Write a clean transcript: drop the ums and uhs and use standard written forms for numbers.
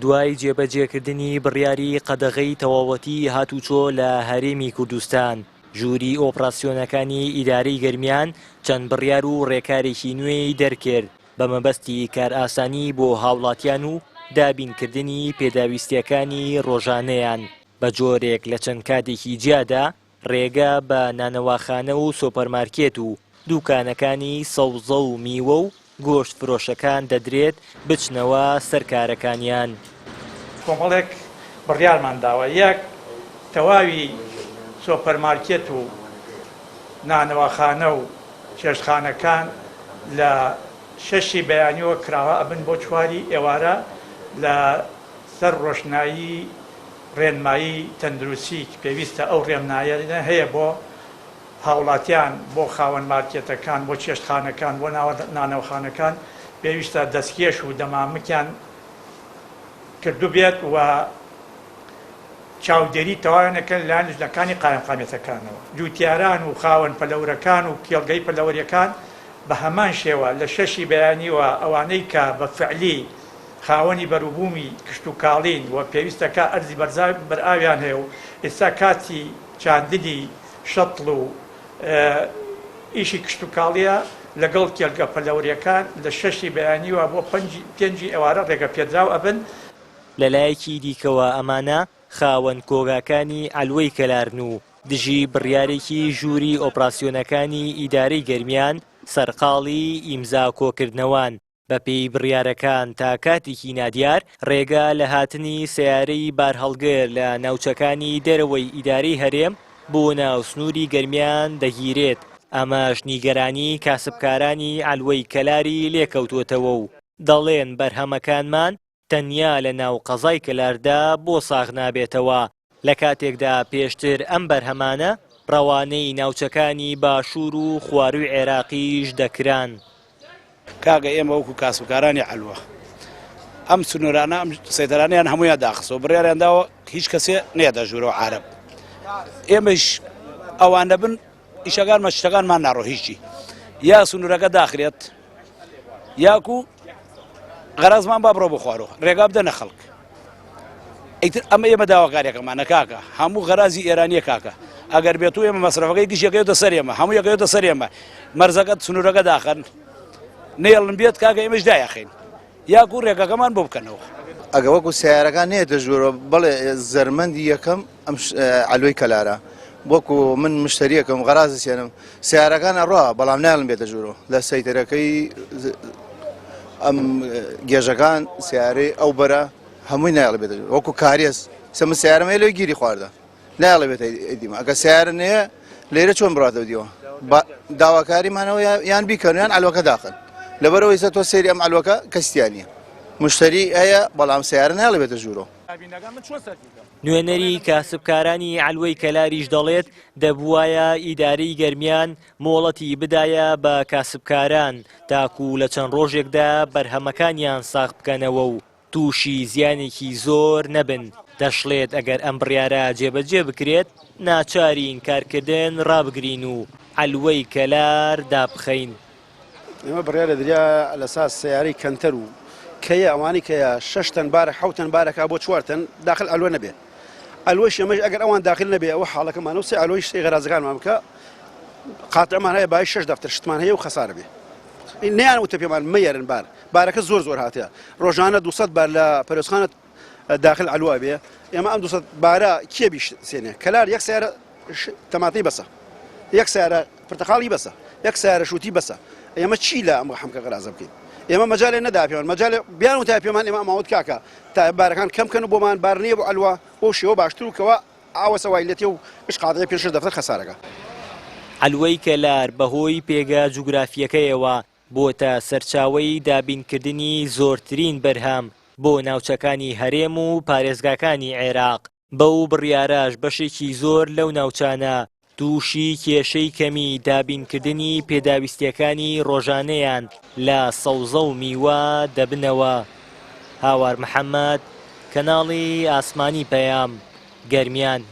دوای جێبەجێکردنی بڕیاری قەدەغەی تەواوەتی هاتوچۆ لە هەرێمی کوردستان، ژووری ئۆپراسیۆنەکانی ئیدارەی گەرمیان چەند بڕیار و ڕێکارێکی نوێی دەرکرد بە مەبەستی کارئاسانی بۆ هاوڵاتیان و دابینکردنی پێداویستیەکانی ڕۆژانەیان. بە جۆرێک لە چەند کاتێکی جیادا ڕێگە بە نانەواخانە و سۆپەرمارکێت و دوکانەکانی سەوزە و میوە و گۆشت فرۆشەکان دەدرێت بچنەوە سەر کارەکانیان. کۆمەڵێک بڕیارمان داوە، یەک تەواوی سۆپەرمارکێت و نانەواخانە و چێشتخانەکان لە 6 بەیانیەوە کراوە ئەبن بۆ 4 ئێوارە لە سەر ڕۆشنایی ڕێنمایی تەندروستی پێویستە ئەو ڕێنماییانە هەیە بۆ هاوڵاتیان، بۆ خاوەن مارکێتەکان، بۆ چێشتخانەکان، بۆ نانەوەخانەکان پێویستە دەستکێش و دەمامکیان کردو بێت و چاودێری تەواوێنەکەن لە لژنەکانی قایمقامێتەکانەوە. جوتیاران و خاوەن پەلەورەکان و کێڵگەی پەلەوەریەکان بە هەمان شێوە لە 6 بەیانیەوە ئەوانەی کە بە فعلی خاوەنی بەروبوومی کشت و کاڵین و پێویستەکە ئەرزی بەرئاویان هەیە و ئێستا کاتی چاندنی شەتڵ و ئیشی کشت و کاڵیە لەگەڵ کێڵگە پەلەوریەکان لە 6 بەیانیەوە بۆ 5 ئێوارە ڕێگە پێدراو ئەبن. لەلایەکی دیکەوە ئەمانە خاوەن کۆگاکانی ئەلوەی کەلارن و دژی بڕیارێکی ژووری ئۆپراسیۆنەکانی ئیدارەی گەرمیان سەرقاڵی ئیمزا کۆکردنەوەن. بەپێی بڕیارەکان تا کاتێکی نادیار ڕێگە لە هاتنی سەیارەی بارهەڵگر لە ناوچەکانی دەرەوەی ئیدارەی هەرێم بۆ ناوسنووری گەرمیان دەگیرێت. ئەمەش نیگەرانی کاسبکارانی ئەلوەی کەلاری لێکەوتوتەوە و دەڵێن بەرهەمەکانمان تەنیا لە ناو قەزای کەلاردا بۆ ساغ نابێتەوە، لە کاتێکدا پێشتر ئەم بەرهەمانە ڕەوانەی ناوچەکانی باشوور و خواروی عێراقیش دەکران. کاگە ئێمە وەکو کاسبکارانی ئەلوە ئەم سنوورانە ئەم سەیدەرانیان هەمویان داخستەوە، بڕیاریان داوە هیچ کەسێ نێدە ژوورەوە عارەب. ئێمەش ئەوان دەبن ئیشەکانمە شتەکانمان ناڕۆ هیچی، یا سنوورەکە داخرێت یاکو غەرازمان با بڕۆ بۆ خوارەوە ڕێگا بدەنە خەڵک. ئیتر ئەمە ئێمە داواکاریەکەمانە کاکە هەموو غەرازی ئێرانیە کاکە، ئەگەر بێت و ئێمە مەسرەفەکەی گشتەکەوتە سەر ئێمە هەموو یەکەوتە سەر ئێمە مەرزەکەت سنوورەکە داخەن نێڵن بێت کاکە ئێمەش دایەخین یاکو ڕێگەکەمان بۆ بکەنەوە. ئەگە وەکو سیارەکان نێتە ژوورە بەڵێ زەرمەندی یەکەم ئەم ئەلوەی کەلارە وەکو من مشتریەکەم غەرازە سێنم سیارەکان ئەڕوا بەڵام ناڵم بێتە ژوورەوە لە سەیتەرەکەی ئەم گێژەکان سیارەی ئەو بەرە هەمووی نایڵە بێتە وەکو کارێز سەمە سیارەمە لێ گیری خواردە نایڵە بێتە ئیدیمە ئەگە سیارە نەیە لێرە چۆن بڕاتەوە دیوە داواکاریمانەوە یان بیکەن یان ئەلوەکە داخن لەبەرەوەی سە تۆ سێری ئەم ئەلوەکە کەستیانە مشتری هەیە بەڵام سیارە نایڵە بێتە ژوورەوە. نوێنەری کاسبکارانی ئەلوەی کەلاریش دەڵێت دەبوایە ئیدارەی گەرمیان مۆڵەتی بدایە بە کاسبکاران تاکو لە چەند ڕۆژێکدا بەرهەمەکانیان ساغ بکەنەوە و تووشی زیانێکی زۆر نەبن. دەشڵێت ئەگەر ئەم بڕیارە جێبەجێ بکرێت ناچارین کارکردن ڕابگرین و ئەلوەی کەلار دابخەین. ئێمە بڕیارە دریا لەساس سیارەی کەنتەر و کەیە ئەوانی کەیە 6 تەن بارە 7 تەن بارەکە بۆ 4 تەن داخل ئەلوە نەبێ ئەلوەش ئێمەش ئەگەر ئەوان داخل نەبێ ئەوە حاڵەکەمان و سێ ئەلوەی شتەی غەرازەکانمان بکە قاتعمان هەیە بای 6 دەفتەر شتمان هەیە و خەسارە بێ نەیان وتە پێمان مەیەرن بارەکە زۆر هاتەیە ڕۆژانە 200 بار لە پەرۆسخانە داخل ئەلوە بێ ئێمە ئەم 200 بارە کێ بیش سێنێ کەلار یەک سیارە تەماتەی بەسە یەک سیارە پرتەقاڵی بەسە یەک سیارە شووتی بەسە ئێمە چی لە ئەم حەمکە غەرازە بکەین ئێمە مەجالێ نەدا پێمان مەجالێ بیان وتای پێمان ئێمە ئەماوت کاکە تا بارەکان کەم کەن و بۆمان بار نییە بۆ ئەلوە بۆ شێوە باشتر و کەوە ئاوە سەوایلێتی و گشت قاتەی پێش دەفتەر خەسارەکە. ئەلوەی کەلار بەهۆی پێگە جوگرافیەکەیەوە بۆتە سەرچاوەی دابینکردنی زۆرترین بەرهەم بۆ ناوچەکانی هەرێم و پارێزگاکانی عێراق. بەو بڕیاراش بەشێکی زۆر لەو ناوچانە تووشی کێشەی کەمی دابینکردنی پێداویستیەکانی ڕۆژانەیان لە سەوزە و میوە دەبنەوە. هاوار محەممەد، کەناڵی ئاسمانی پەیام، گەرمیان.